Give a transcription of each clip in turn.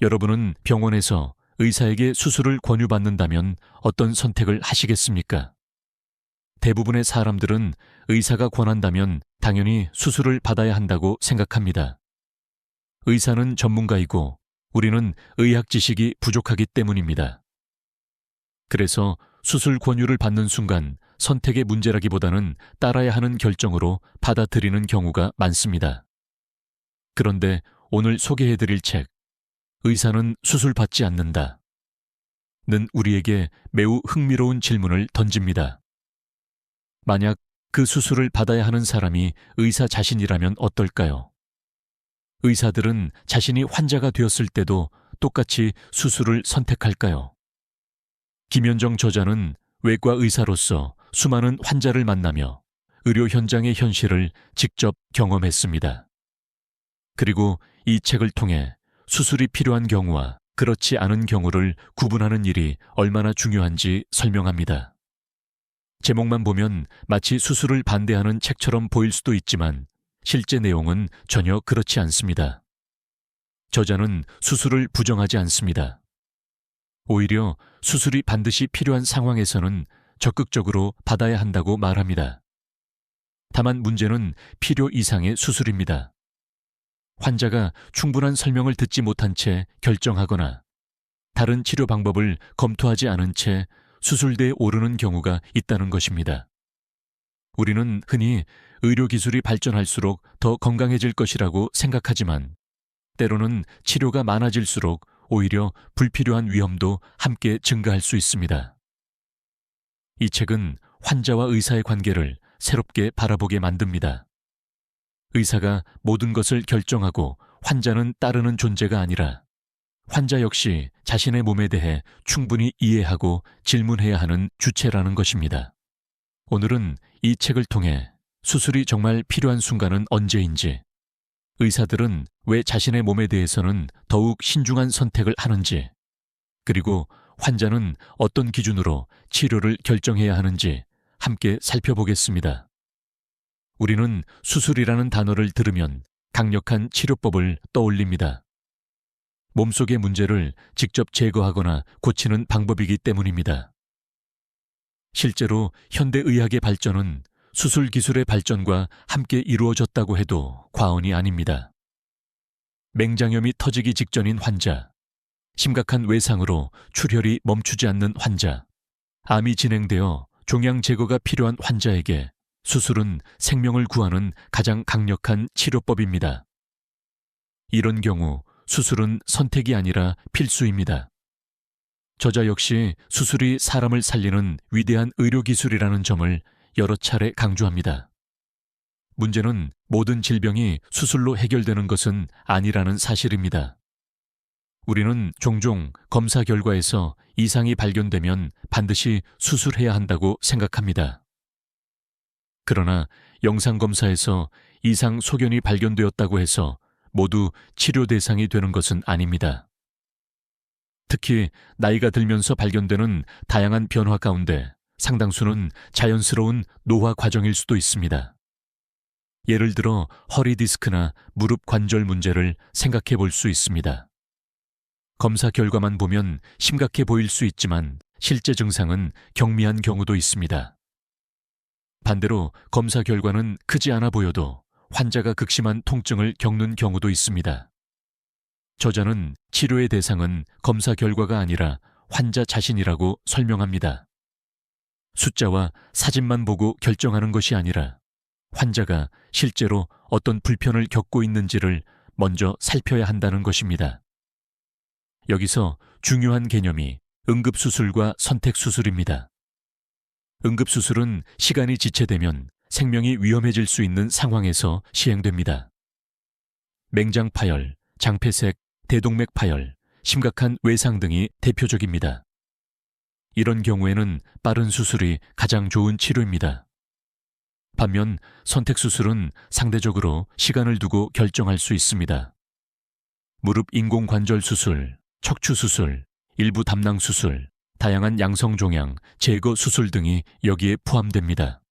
여러분은 병원에서 의사에게 수술을 권유받는다면 어떤 선택을 하시겠습니까? 대부분의 사람들은 의사가 권한다면 당연히 수술을 받아야 한다고 생각합니다. 의사는 전문가이고 우리는 의학 지식이 부족하기 때문입니다. 그래서 수술 권유를 받는 순간 선택의 문제라기보다는 따라야 하는 결정으로 받아들이는 경우가 많습니다. 그런데 오늘 소개해드릴 책, 의사는 수술받지 않는다. 는 우리에게 매우 흥미로운 질문을 던집니다. 만약 그 수술을 받아야 하는 사람이 의사 자신이라면 어떨까요? 의사들은 자신이 환자가 되었을 때도 똑같이 수술을 선택할까요? 김현정 저자는 외과 의사로서 수많은 환자를 만나며 의료 현장의 현실을 직접 경험했습니다. 그리고 이 책을 통해 수술이 필요한 경우와 그렇지 않은 경우를 구분하는 일이 얼마나 중요한지 설명합니다. 제목만 보면 마치 수술을 반대하는 책처럼 보일 수도 있지만 실제 내용은 전혀 그렇지 않습니다. 저자는 수술을 부정하지 않습니다. 오히려 수술이 반드시 필요한 상황에서는 적극적으로 받아야 한다고 말합니다. 다만 문제는 필요 이상의 수술입니다. 환자가 충분한 설명을 듣지 못한 채 결정하거나 다른 치료 방법을 검토하지 않은 채 수술대에 오르는 경우가 있다는 것입니다. 우리는 흔히 의료기술이 발전할수록 더 건강해질 것이라고 생각하지만 때로는 치료가 많아질수록 오히려 불필요한 위험도 함께 증가할 수 있습니다. 이 책은 환자와 의사의 관계를 새롭게 바라보게 만듭니다. 의사가 모든 것을 결정하고 환자는 따르는 존재가 아니라 환자 역시 자신의 몸에 대해 충분히 이해하고 질문해야 하는 주체라는 것입니다. 오늘은 이 책을 통해 수술이 정말 필요한 순간은 언제인지, 의사들은 왜 자신의 몸에 대해서는 더욱 신중한 선택을 하는지, 그리고 환자는 어떤 기준으로 치료를 결정해야 하는지 함께 살펴보겠습니다. 우리는 수술이라는 단어를 들으면 강력한 치료법을 떠올립니다. 몸속의 문제를 직접 제거하거나 고치는 방법이기 때문입니다. 실제로 현대의학의 발전은 수술 기술의 발전과 함께 이루어졌다고 해도 과언이 아닙니다. 맹장염이 터지기 직전인 환자, 심각한 외상으로 출혈이 멈추지 않는 환자, 암이 진행되어 종양 제거가 필요한 환자에게 수술은 생명을 구하는 가장 강력한 치료법입니다. 이런 경우 수술은 선택이 아니라 필수입니다. 저자 역시 수술이 사람을 살리는 위대한 의료기술이라는 점을 여러 차례 강조합니다. 문제는 모든 질병이 수술로 해결되는 것은 아니라는 사실입니다. 우리는 종종 검사 결과에서 이상이 발견되면 반드시 수술해야 한다고 생각합니다. 그러나 영상검사에서 이상 소견이 발견되었다고 해서 모두 치료 대상이 되는 것은 아닙니다. 특히 나이가 들면서 발견되는 다양한 변화 가운데 상당수는 자연스러운 노화 과정일 수도 있습니다. 예를 들어 허리 디스크나 무릎 관절 문제를 생각해 볼 수 있습니다. 검사 결과만 보면 심각해 보일 수 있지만 실제 증상은 경미한 경우도 있습니다. 반대로 검사 결과는 크지 않아 보여도 환자가 극심한 통증을 겪는 경우도 있습니다. 저자는 치료의 대상은 검사 결과가 아니라 환자 자신이라고 설명합니다. 숫자와 사진만 보고 결정하는 것이 아니라 환자가 실제로 어떤 불편을 겪고 있는지를 먼저 살펴야 한다는 것입니다. 여기서 중요한 개념이 응급수술과 선택수술입니다. 응급수술은 시간이 지체되면 생명이 위험해질 수 있는 상황에서 시행됩니다. 맹장 파열, 장폐색, 대동맥 파열, 심각한 외상 등이 대표적입니다. 이런 경우에는 빠른 수술이 가장 좋은 치료입니다. 반면 선택수술은 상대적으로 시간을 두고 결정할 수 있습니다. 무릎 인공관절 수술, 척추 수술, 일부 담낭 수술, 다양한 양성종양, 제거 수술 등이 여기에 포함됩니다.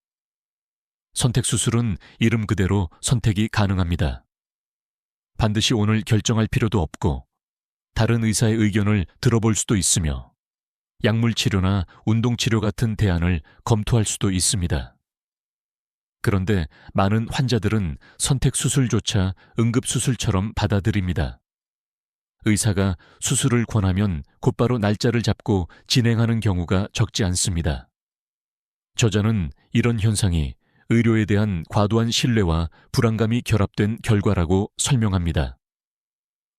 선택수술은 이름 그대로 선택이 가능합니다. 반드시 오늘 결정할 필요도 없고 다른 의사의 의견을 들어볼 수도 있으며 약물 치료나 운동 치료 같은 대안을 검토할 수도 있습니다. 그런데 많은 환자들은 선택 수술조차 응급수술처럼 받아들입니다. 의사가 수술을 권하면 곧바로 날짜를 잡고 진행하는 경우가 적지 않습니다. 저자는 이런 현상이 의료에 대한 과도한 신뢰와 불안감이 결합된 결과라고 설명합니다.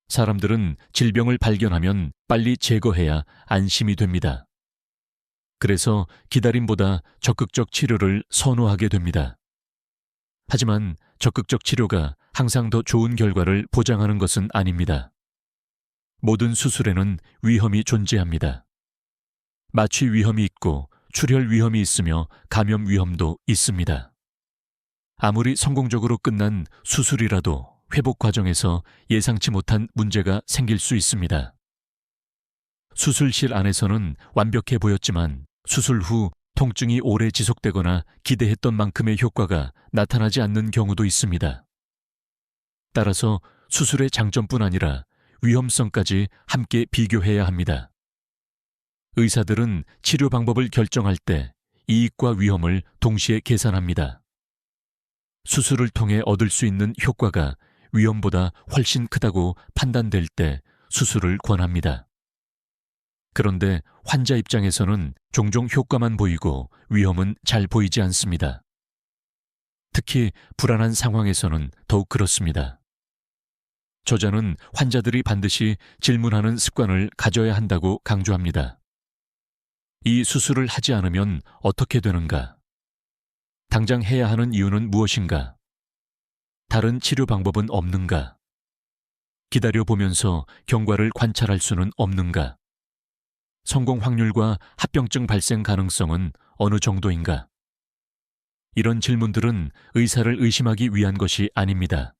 사람들은 질병을 발견하면 빨리 제거해야 안심이 됩니다. 그래서 기다림보다 적극적 치료를 선호하게 됩니다. 하지만 적극적 치료가 항상 더 좋은 결과를 보장하는 것은 아닙니다. 모든 수술에는 위험이 존재합니다. 마취 위험이 있고 출혈 위험이 있으며 감염 위험도 있습니다. 아무리 성공적으로 끝난 수술이라도 회복 과정에서 예상치 못한 문제가 생길 수 있습니다. 수술실 안에서는 완벽해 보였지만 수술 후 통증이 오래 지속되거나 기대했던 만큼의 효과가 나타나지 않는 경우도 있습니다. 따라서 수술의 장점뿐 아니라 위험성까지 함께 비교해야 합니다. 의사들은 치료 방법을 결정할 때 이익과 위험을 동시에 계산합니다. 수술을 통해 얻을 수 있는 효과가 위험보다 훨씬 크다고 판단될 때 수술을 권합니다. 그런데 환자 입장에서는 종종 효과만 보이고 위험은 잘 보이지 않습니다. 특히 불안한 상황에서는 더욱 그렇습니다. 저자는 환자들이 반드시 질문하는 습관을 가져야 한다고 강조합니다. 이 수술을 하지 않으면 어떻게 되는가? 당장 해야 하는 이유는 무엇인가? 다른 치료 방법은 없는가? 기다려보면서 경과를 관찰할 수는 없는가? 성공 확률과 합병증 발생 가능성은 어느 정도인가? 이런 질문들은 의사를 의심하기 위한 것이 아닙니다.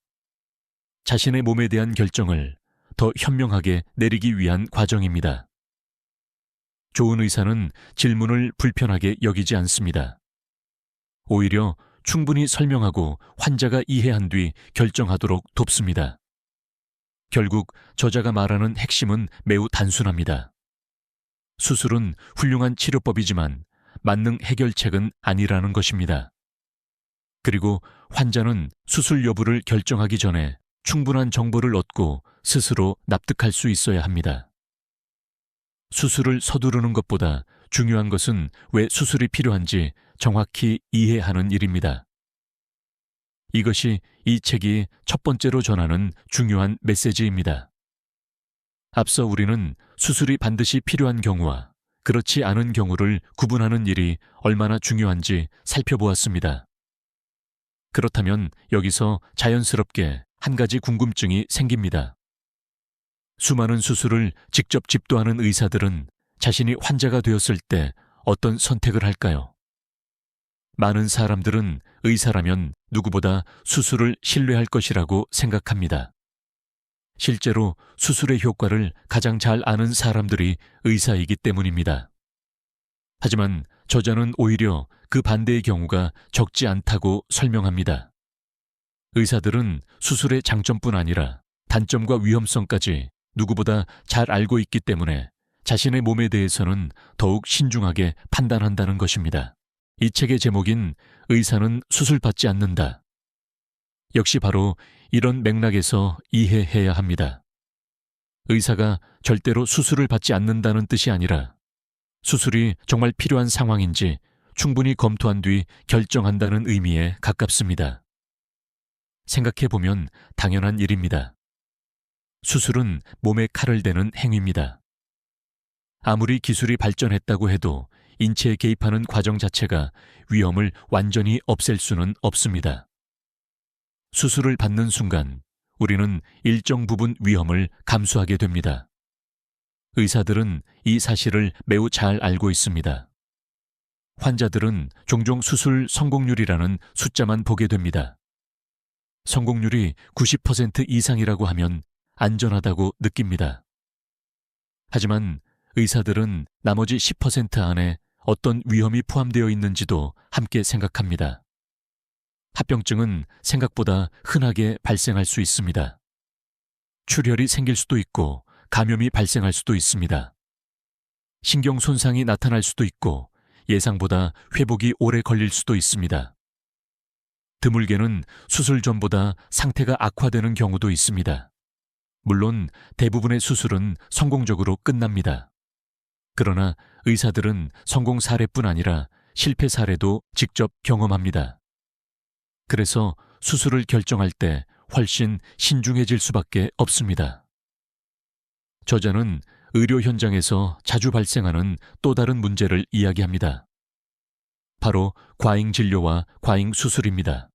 자신의 몸에 대한 결정을 더 현명하게 내리기 위한 과정입니다. 좋은 의사는 질문을 불편하게 여기지 않습니다. 오히려 충분히 설명하고 환자가 이해한 뒤 결정하도록 돕습니다. 결국 저자가 말하는 핵심은 매우 단순합니다. 수술은 훌륭한 치료법이지만 만능 해결책은 아니라는 것입니다. 그리고 환자는 수술 여부를 결정하기 전에 충분한 정보를 얻고 스스로 납득할 수 있어야 합니다. 수술을 서두르는 것보다 중요한 것은 왜 수술이 필요한지 정확히 이해하는 일입니다. 이것이 이 책이 첫 번째로 전하는 중요한 메시지입니다. 앞서 우리는 수술이 반드시 필요한 경우와 그렇지 않은 경우를 구분하는 일이 얼마나 중요한지 살펴보았습니다. 그렇다면 여기서 자연스럽게 한 가지 궁금증이 생깁니다. 수많은 수술을 직접 집도하는 의사들은 자신이 환자가 되었을 때 어떤 선택을 할까요? 많은 사람들은 의사라면 누구보다 수술을 신뢰할 것이라고 생각합니다. 실제로 수술의 효과를 가장 잘 아는 사람들이 의사이기 때문입니다. 하지만 저자는 오히려 그 반대의 경우가 적지 않다고 설명합니다. 의사들은 수술의 장점뿐 아니라 단점과 위험성까지 누구보다 잘 알고 있기 때문에 자신의 몸에 대해서는 더욱 신중하게 판단한다는 것입니다. 이 책의 제목인 의사는 수술받지 않는다. 역시 바로 이런 맥락에서 이해해야 합니다. 의사가 절대로 수술을 받지 않는다는 뜻이 아니라 수술이 정말 필요한 상황인지 충분히 검토한 뒤 결정한다는 의미에 가깝습니다. 생각해보면 당연한 일입니다. 수술은 몸에 칼을 대는 행위입니다. 아무리 기술이 발전했다고 해도 인체에 개입하는 과정 자체가 위험을 완전히 없앨 수는 없습니다. 수술을 받는 순간 우리는 일정 부분 위험을 감수하게 됩니다. 의사들은 이 사실을 매우 잘 알고 있습니다. 환자들은 종종 수술 성공률이라는 숫자만 보게 됩니다. 성공률이 90% 이상이라고 하면 안전하다고 느낍니다. 하지만 의사들은 나머지 10% 안에 어떤 위험이 포함되어 있는지도 함께 생각합니다. 합병증은 생각보다 흔하게 발생할 수 있습니다. 출혈이 생길 수도 있고 감염이 발생할 수도 있습니다. 신경 손상이 나타날 수도 있고 예상보다 회복이 오래 걸릴 수도 있습니다. 드물게는 수술 전보다 상태가 악화되는 경우도 있습니다. 물론 대부분의 수술은 성공적으로 끝납니다. 그러나 의사들은 성공 사례뿐 아니라 실패 사례도 직접 경험합니다. 그래서 수술을 결정할 때 훨씬 신중해질 수밖에 없습니다. 저자는 의료 현장에서 자주 발생하는 또 다른 문제를 이야기합니다. 바로 과잉 진료와 과잉 수술입니다.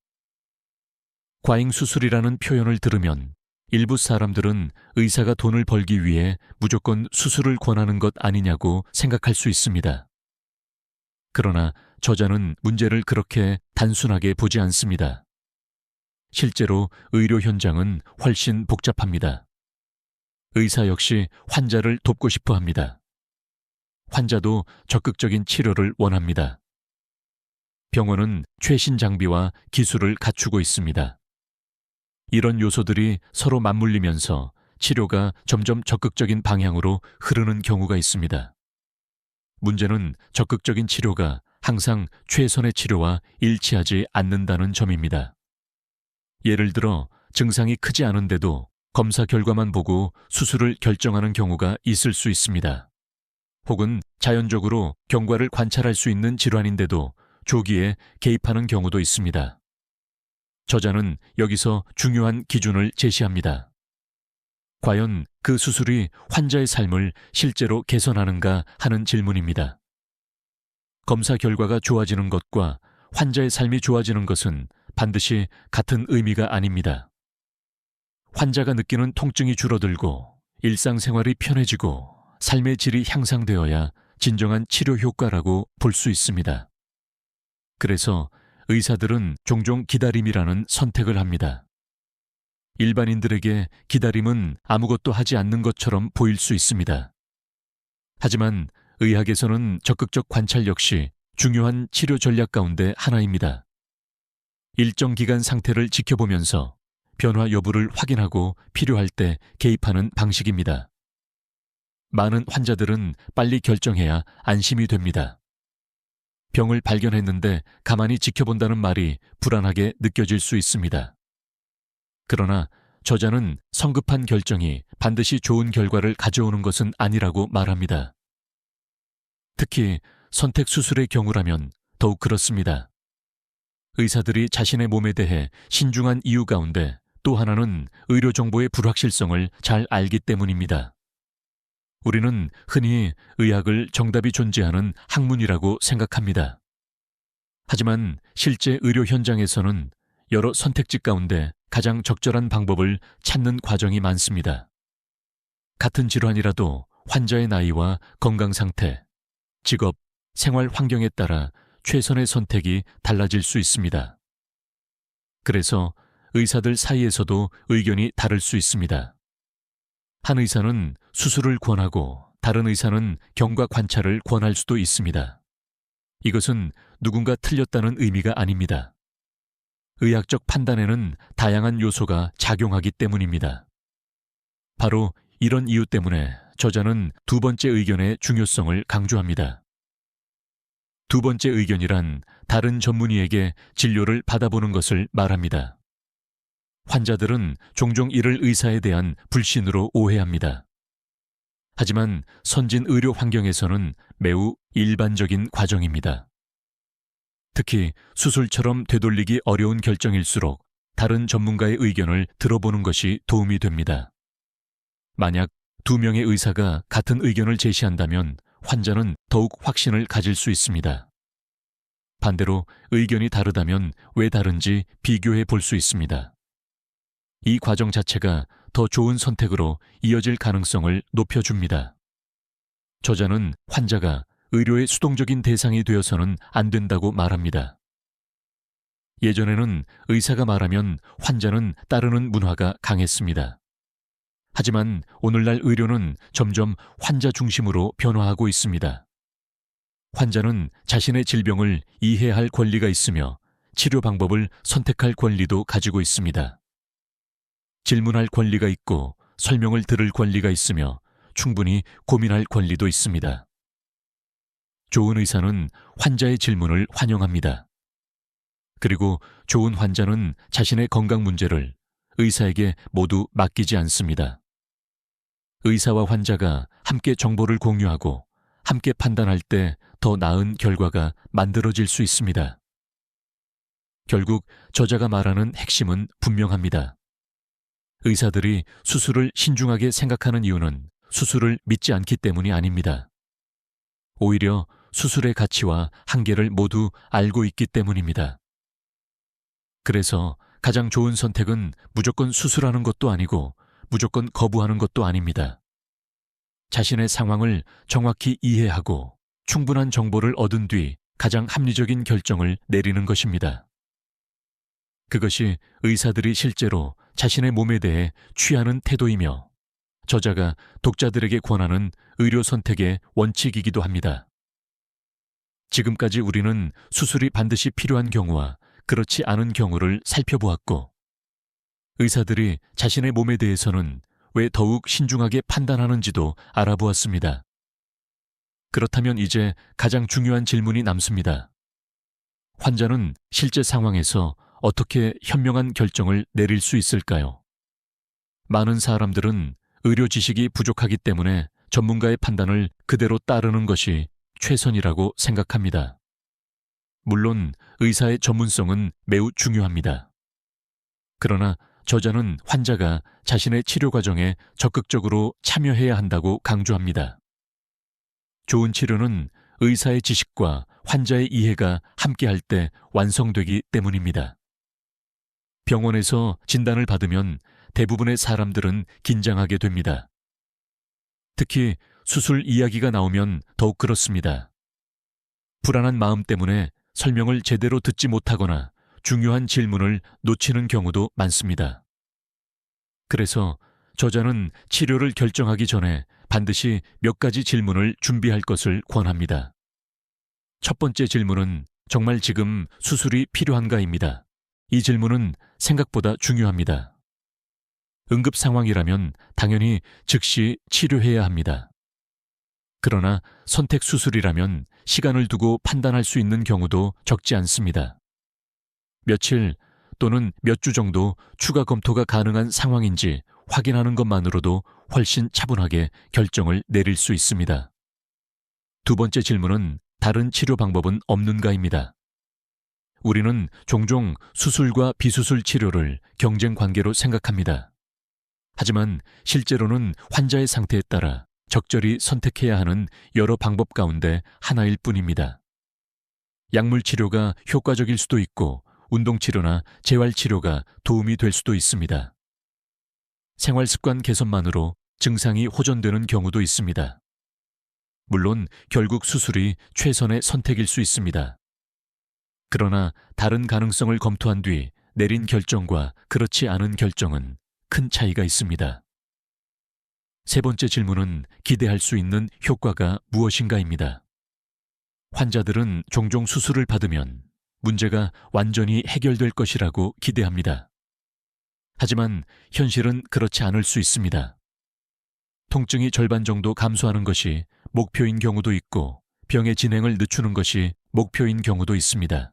과잉 수술이라는 표현을 들으면 일부 사람들은 의사가 돈을 벌기 위해 무조건 수술을 권하는 것 아니냐고 생각할 수 있습니다. 그러나 저자는 문제를 그렇게 단순하게 보지 않습니다. 실제로 의료 현장은 훨씬 복잡합니다. 의사 역시 환자를 돕고 싶어 합니다. 환자도 적극적인 치료를 원합니다. 병원은 최신 장비와 기술을 갖추고 있습니다. 이런 요소들이 서로 맞물리면서 치료가 점점 적극적인 방향으로 흐르는 경우가 있습니다. 문제는 적극적인 치료가 항상 최선의 치료와 일치하지 않는다는 점입니다. 예를 들어 증상이 크지 않은데도 검사 결과만 보고 수술을 결정하는 경우가 있을 수 있습니다. 혹은 자연적으로 경과를 관찰할 수 있는 질환인데도 조기에 개입하는 경우도 있습니다. 저자는 여기서 중요한 기준을 제시합니다. 과연 그 수술이 환자의 삶을 실제로 개선하는가 하는 질문입니다. 검사 결과가 좋아지는 것과 환자의 삶이 좋아지는 것은 반드시 같은 의미가 아닙니다. 환자가 느끼는 통증이 줄어들고 일상생활이 편해지고 삶의 질이 향상되어야 진정한 치료 효과라고 볼 수 있습니다. 그래서 의사들은 종종 기다림이라는 선택을 합니다. 일반인들에게 기다림은 아무것도 하지 않는 것처럼 보일 수 있습니다. 하지만 의학에서는 적극적 관찰 역시 중요한 치료 전략 가운데 하나입니다. 일정 기간 상태를 지켜보면서 변화 여부를 확인하고 필요할 때 개입하는 방식입니다. 많은 환자들은 빨리 결정해야 안심이 됩니다. 병을 발견했는데 가만히 지켜본다는 말이 불안하게 느껴질 수 있습니다. 그러나 저자는 성급한 결정이 반드시 좋은 결과를 가져오는 것은 아니라고 말합니다. 특히 선택 수술의 경우라면 더욱 그렇습니다. 의사들이 자신의 몸에 대해 신중한 이유 가운데 또 하나는 의료 정보의 불확실성을 잘 알기 때문입니다. 우리는 흔히 의학을 정답이 존재하는 학문이라고 생각합니다. 하지만 실제 의료 현장에서는 여러 선택지 가운데 가장 적절한 방법을 찾는 과정이 많습니다. 같은 질환이라도 환자의 나이와 건강 상태, 직업, 생활 환경에 따라 최선의 선택이 달라질 수 있습니다. 그래서 의사들 사이에서도 의견이 다를 수 있습니다. 한 의사는 수술을 권하고 다른 의사는 경과 관찰을 권할 수도 있습니다. 이것은 누군가 틀렸다는 의미가 아닙니다. 의학적 판단에는 다양한 요소가 작용하기 때문입니다. 바로 이런 이유 때문에 저자는 두 번째 의견의 중요성을 강조합니다. 두 번째 의견이란 다른 전문의에게 진료를 받아보는 것을 말합니다. 환자들은 종종 이를 의사에 대한 불신으로 오해합니다. 하지만 선진 의료 환경에서는 매우 일반적인 과정입니다. 특히 수술처럼 되돌리기 어려운 결정일수록 다른 전문가의 의견을 들어보는 것이 도움이 됩니다. 만약 두 명의 의사가 같은 의견을 제시한다면 환자는 더욱 확신을 가질 수 있습니다. 반대로 의견이 다르다면 왜 다른지 비교해 볼 수 있습니다. 이 과정 자체가 더 좋은 선택으로 이어질 가능성을 높여줍니다. 저자는 환자가 의료의 수동적인 대상이 되어서는 안 된다고 말합니다. 예전에는 의사가 말하면 환자는 따르는 문화가 강했습니다. 하지만 오늘날 의료는 점점 환자 중심으로 변화하고 있습니다. 환자는 자신의 질병을 이해할 권리가 있으며 치료 방법을 선택할 권리도 가지고 있습니다. 질문할 권리가 있고 설명을 들을 권리가 있으며 충분히 고민할 권리도 있습니다. 좋은 의사는 환자의 질문을 환영합니다. 그리고 좋은 환자는 자신의 건강 문제를 의사에게 모두 맡기지 않습니다. 의사와 환자가 함께 정보를 공유하고 함께 판단할 때 더 나은 결과가 만들어질 수 있습니다. 결국 저자가 말하는 핵심은 분명합니다. 의사들이 수술을 신중하게 생각하는 이유는 수술을 믿지 않기 때문이 아닙니다. 오히려 수술의 가치와 한계를 모두 알고 있기 때문입니다. 그래서 가장 좋은 선택은 무조건 수술하는 것도 아니고 무조건 거부하는 것도 아닙니다. 자신의 상황을 정확히 이해하고 충분한 정보를 얻은 뒤 가장 합리적인 결정을 내리는 것입니다. 그것이 의사들이 실제로 자신의 몸에 대해 취하는 태도이며 저자가 독자들에게 권하는 의료 선택의 원칙이기도 합니다. 지금까지 우리는 수술이 반드시 필요한 경우와 그렇지 않은 경우를 살펴보았고, 의사들이 자신의 몸에 대해서는 왜 더욱 신중하게 판단하는지도 알아보았습니다. 그렇다면 이제 가장 중요한 질문이 남습니다. 환자는 실제 상황에서 어떻게 현명한 결정을 내릴 수 있을까요? 많은 사람들은 의료 지식이 부족하기 때문에 전문가의 판단을 그대로 따르는 것이 최선이라고 생각합니다. 물론 의사의 전문성은 매우 중요합니다. 그러나 저자는 환자가 자신의 치료 과정에 적극적으로 참여해야 한다고 강조합니다. 좋은 치료는 의사의 지식과 환자의 이해가 함께할 때 완성되기 때문입니다. 병원에서 진단을 받으면 대부분의 사람들은 긴장하게 됩니다. 특히 수술 이야기가 나오면 더욱 그렇습니다. 불안한 마음 때문에 설명을 제대로 듣지 못하거나 중요한 질문을 놓치는 경우도 많습니다. 그래서 저자는 치료를 결정하기 전에 반드시 몇 가지 질문을 준비할 것을 권합니다. 첫 번째 질문은 정말 지금 수술이 필요한가입니다. 이 질문은 생각보다 중요합니다. 응급 상황이라면 당연히 즉시 치료해야 합니다. 그러나 선택 수술이라면 시간을 두고 판단할 수 있는 경우도 적지 않습니다. 며칠 또는 몇 주 정도 추가 검토가 가능한 상황인지 확인하는 것만으로도 훨씬 차분하게 결정을 내릴 수 있습니다. 두 번째 질문은 다른 치료 방법은 없는가입니다. 우리는 종종 수술과 비수술 치료를 경쟁 관계로 생각합니다. 하지만 실제로는 환자의 상태에 따라 적절히 선택해야 하는 여러 방법 가운데 하나일 뿐입니다. 약물 치료가 효과적일 수도 있고 운동치료나 재활치료가 도움이 될 수도 있습니다. 생활습관 개선만으로 증상이 호전되는 경우도 있습니다. 물론 결국 수술이 최선의 선택일 수 있습니다. 그러나 다른 가능성을 검토한 뒤 내린 결정과 그렇지 않은 결정은 큰 차이가 있습니다. 세 번째 질문은 기대할 수 있는 효과가 무엇인가입니다. 환자들은 종종 수술을 받으면 문제가 완전히 해결될 것이라고 기대합니다. 하지만 현실은 그렇지 않을 수 있습니다. 통증이 절반 정도 감소하는 것이 목표인 경우도 있고 병의 진행을 늦추는 것이 목표인 경우도 있습니다.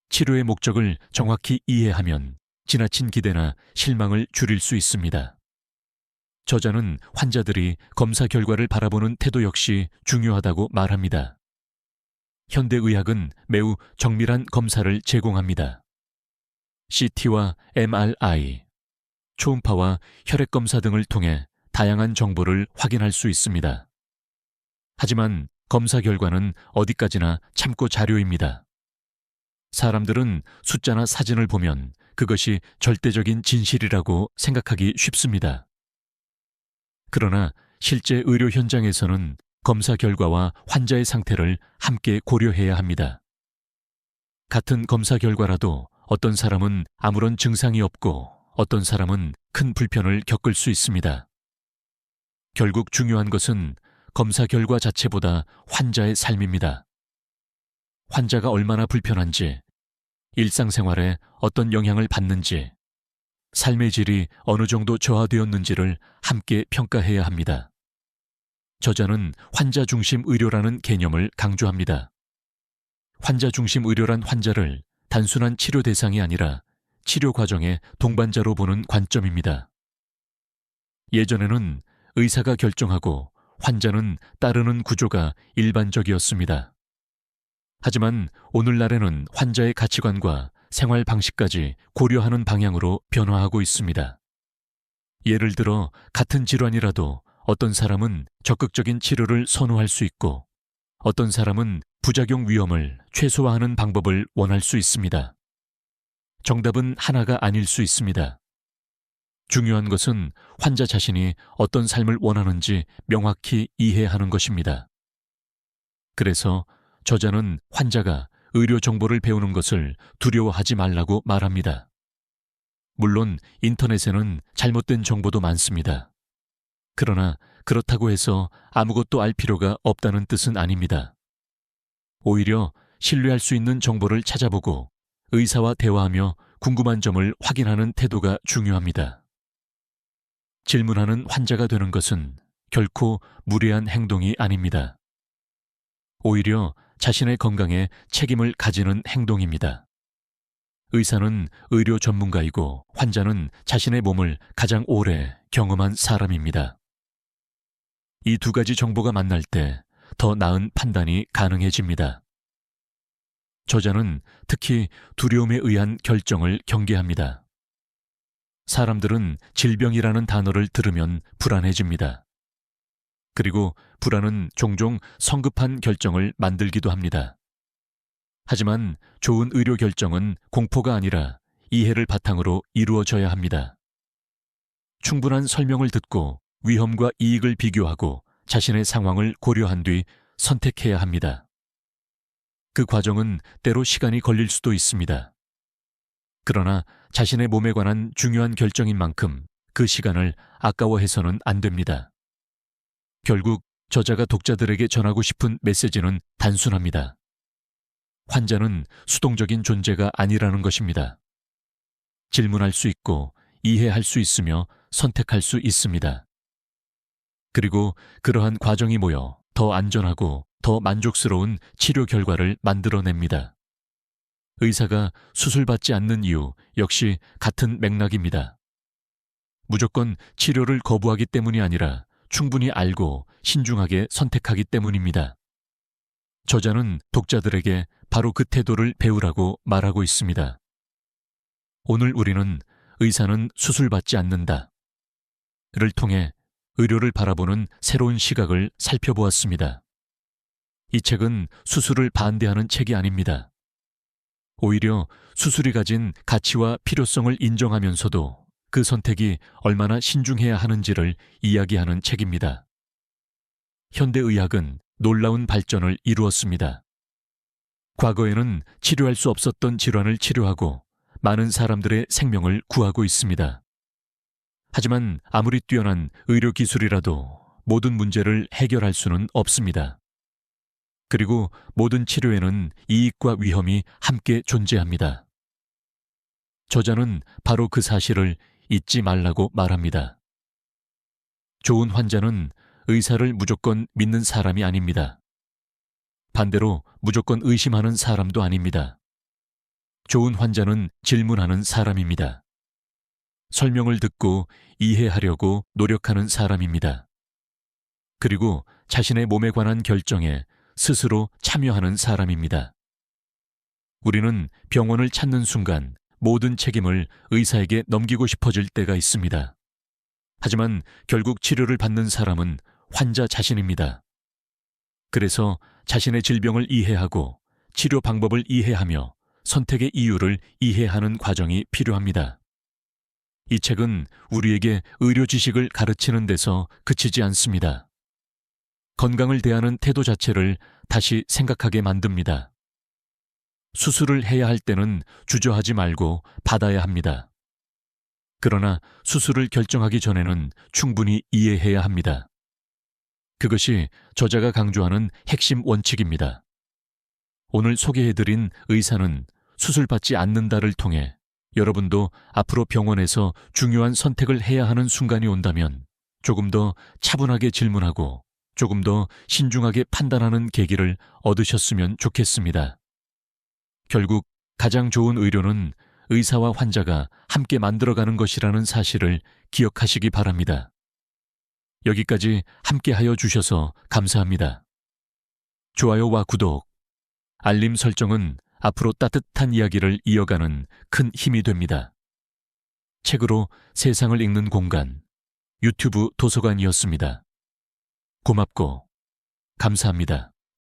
치료의 목적을 정확히 이해하면 지나친 기대나 실망을 줄일 수 있습니다. 저자는 환자들이 검사 결과를 바라보는 태도 역시 중요하다고 말합니다. 현대의학은 매우 정밀한 검사를 제공합니다. CT와 MRI, 초음파와 혈액검사 등을 통해 다양한 정보를 확인할 수 있습니다. 하지만 검사 결과는 어디까지나 참고 자료입니다. 사람들은 숫자나 사진을 보면 그것이 절대적인 진실이라고 생각하기 쉽습니다. 그러나 실제 의료 현장에서는 검사 결과와 환자의 상태를 함께 고려해야 합니다. 같은 검사 결과라도 어떤 사람은 아무런 증상이 없고 어떤 사람은 큰 불편을 겪을 수 있습니다. 결국 중요한 것은 검사 결과 자체보다 환자의 삶입니다. 환자가 얼마나 불편한지, 일상생활에 어떤 영향을 받는지, 삶의 질이 어느 정도 저하되었는지를 함께 평가해야 합니다. 저자는 환자 중심 의료라는 개념을 강조합니다. 환자 중심 의료란 환자를 단순한 치료 대상이 아니라 치료 과정의 동반자로 보는 관점입니다. 예전에는 의사가 결정하고 환자는 따르는 구조가 일반적이었습니다. 하지만 오늘날에는 환자의 가치관과 생활 방식까지 고려하는 방향으로 변화하고 있습니다. 예를 들어 같은 질환이라도 어떤 사람은 적극적인 치료를 선호할 수 있고 어떤 사람은 부작용 위험을 최소화하는 방법을 원할 수 있습니다. 정답은 하나가 아닐 수 있습니다. 중요한 것은 환자 자신이 어떤 삶을 원하는지 명확히 이해하는 것입니다. 그래서 저자는 환자가 의료 정보를 배우는 것을 두려워하지 말라고 말합니다. 물론 인터넷에는 잘못된 정보도 많습니다. 그러나 그렇다고 해서 아무것도 알 필요가 없다는 뜻은 아닙니다. 오히려 신뢰할 수 있는 정보를 찾아보고 의사와 대화하며 궁금한 점을 확인하는 태도가 중요합니다. 질문하는 환자가 되는 것은 결코 무례한 행동이 아닙니다. 오히려 자신의 건강에 책임을 가지는 행동입니다. 의사는 의료 전문가이고 환자는 자신의 몸을 가장 오래 경험한 사람입니다. 이 두 가지 정보가 만날 때 더 나은 판단이 가능해집니다. 저자는 특히 두려움에 의한 결정을 경계합니다. 사람들은 질병이라는 단어를 들으면 불안해집니다. 그리고 불안은 종종 성급한 결정을 만들기도 합니다. 하지만 좋은 의료 결정은 공포가 아니라 이해를 바탕으로 이루어져야 합니다. 충분한 설명을 듣고 위험과 이익을 비교하고 자신의 상황을 고려한 뒤 선택해야 합니다. 그 과정은 때로 시간이 걸릴 수도 있습니다. 그러나 자신의 몸에 관한 중요한 결정인 만큼 그 시간을 아까워해서는 안 됩니다. 결국 저자가 독자들에게 전하고 싶은 메시지는 단순합니다. 환자는 수동적인 존재가 아니라는 것입니다. 질문할 수 있고 이해할 수 있으며 선택할 수 있습니다. 그리고 그러한 과정이 모여 더 안전하고 더 만족스러운 치료 결과를 만들어냅니다. 의사가 수술받지 않는 이유 역시 같은 맥락입니다. 무조건 치료를 거부하기 때문이 아니라 충분히 알고 신중하게 선택하기 때문입니다. 저자는 독자들에게 바로 그 태도를 배우라고 말하고 있습니다. 오늘 우리는 의사는 수술받지 않는다를 통해 의료를 바라보는 새로운 시각을 살펴보았습니다. 이 책은 수술을 반대하는 책이 아닙니다. 오히려 수술이 가진 가치와 필요성을 인정하면서도 그 선택이 얼마나 신중해야 하는지를 이야기하는 책입니다. 현대의학은 놀라운 발전을 이루었습니다. 과거에는 치료할 수 없었던 질환을 치료하고 많은 사람들의 생명을 구하고 있습니다. 하지만 아무리 뛰어난 의료 기술이라도 모든 문제를 해결할 수는 없습니다. 그리고 모든 치료에는 이익과 위험이 함께 존재합니다. 저자는 바로 그 사실을 잊지 말라고 말합니다. 좋은 환자는 의사를 무조건 믿는 사람이 아닙니다. 반대로 무조건 의심하는 사람도 아닙니다. 좋은 환자는 질문하는 사람입니다. 설명을 듣고 이해하려고 노력하는 사람입니다. 그리고 자신의 몸에 관한 결정에 스스로 참여하는 사람입니다. 우리는 병원을 찾는 순간 모든 책임을 의사에게 넘기고 싶어질 때가 있습니다. 하지만 결국 치료를 받는 사람은 환자 자신입니다. 그래서 자신의 질병을 이해하고 치료 방법을 이해하며 선택의 이유를 이해하는 과정이 필요합니다. 이 책은 우리에게 의료 지식을 가르치는 데서 그치지 않습니다. 건강을 대하는 태도 자체를 다시 생각하게 만듭니다. 수술을 해야 할 때는 주저하지 말고 받아야 합니다. 그러나 수술을 결정하기 전에는 충분히 이해해야 합니다. 그것이 저자가 강조하는 핵심 원칙입니다. 오늘 소개해드린 의사는 수술받지 않는다를 통해 여러분도 앞으로 병원에서 중요한 선택을 해야 하는 순간이 온다면 조금 더 차분하게 질문하고 조금 더 신중하게 판단하는 계기를 얻으셨으면 좋겠습니다. 결국 가장 좋은 의료는 의사와 환자가 함께 만들어가는 것이라는 사실을 기억하시기 바랍니다. 여기까지 함께하여 주셔서 감사합니다. 좋아요와 구독, 알림 설정은 앞으로 따뜻한 이야기를 이어가는 큰 힘이 됩니다. 책으로 세상을 읽는 공간, 유튜브 도서관이었습니다. 고맙고 감사합니다.